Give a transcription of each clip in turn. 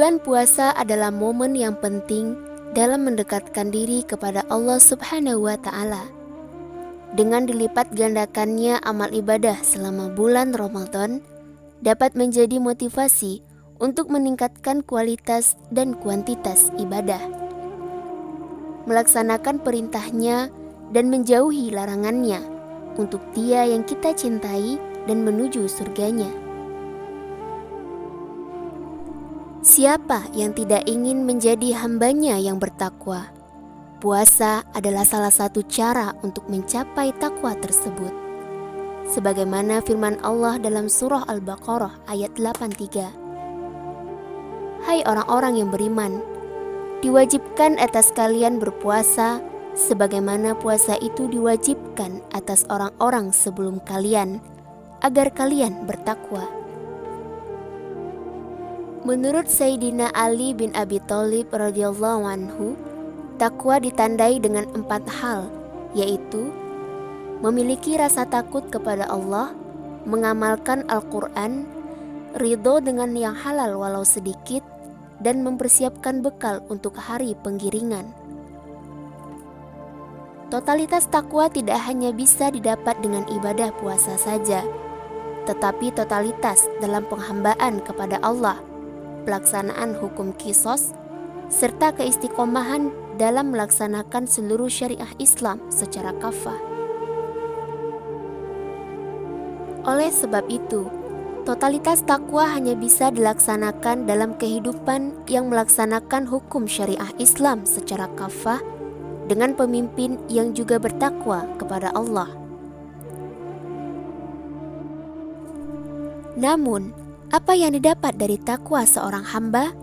Bulan puasa adalah momen yang penting dalam mendekatkan diri kepada Allah Subhanahu wa Ta'ala. Dengan dilipat gandakannya amal ibadah selama bulan Ramadan, dapat menjadi motivasi untuk meningkatkan kualitas dan kuantitas ibadah, melaksanakan perintahnya dan menjauhi larangannya untuk Dia yang kita cintai dan menuju surganya. Siapa yang tidak ingin menjadi hambanya yang bertakwa? Puasa adalah salah satu cara untuk mencapai takwa tersebut. Sebagaimana firman Allah dalam surah Al-Baqarah ayat 83. Hai orang-orang yang beriman, diwajibkan atas kalian berpuasa sebagaimana puasa itu diwajibkan atas orang-orang sebelum kalian, agar kalian bertakwa. Menurut Sayyidina Ali bin Abi Thalib radhiyallahu anhu, takwa ditandai dengan 4 hal, yaitu memiliki rasa takut kepada Allah, mengamalkan Al-Quran, ridho dengan yang halal walau sedikit, dan mempersiapkan bekal untuk hari penggiringan. Totalitas takwa tidak hanya bisa didapat dengan ibadah puasa saja, tetapi totalitas dalam penghambaan kepada Allah, pelaksanaan hukum qisas, serta keistiqomahan dalam melaksanakan seluruh syariah Islam secara kafah. Oleh sebab itu, totalitas takwa hanya bisa dilaksanakan dalam kehidupan yang melaksanakan hukum syariah Islam secara kafah dengan pemimpin yang juga bertakwa kepada Allah. Namun, apa yang didapat dari takwa seorang hamba?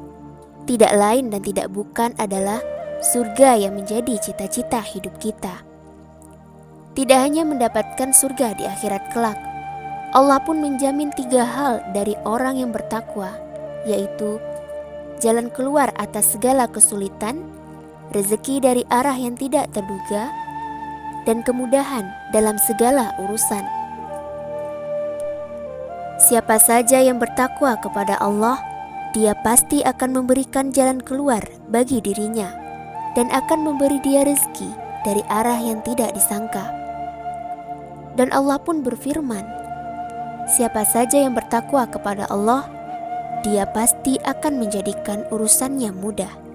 Tidak lain dan tidak bukan adalah surga yang menjadi cita-cita hidup kita. Tidak hanya mendapatkan surga di akhirat kelak, Allah pun menjamin 3 hal dari orang yang bertakwa, yaitu jalan keluar atas segala kesulitan, rezeki dari arah yang tidak terduga, dan kemudahan dalam segala urusan. Siapa saja yang bertakwa kepada Allah, Dia pasti akan memberikan jalan keluar bagi dirinya dan akan memberi dia rezeki dari arah yang tidak disangka. Dan Allah pun berfirman, siapa saja yang bertakwa kepada Allah, Dia pasti akan menjadikan urusannya mudah.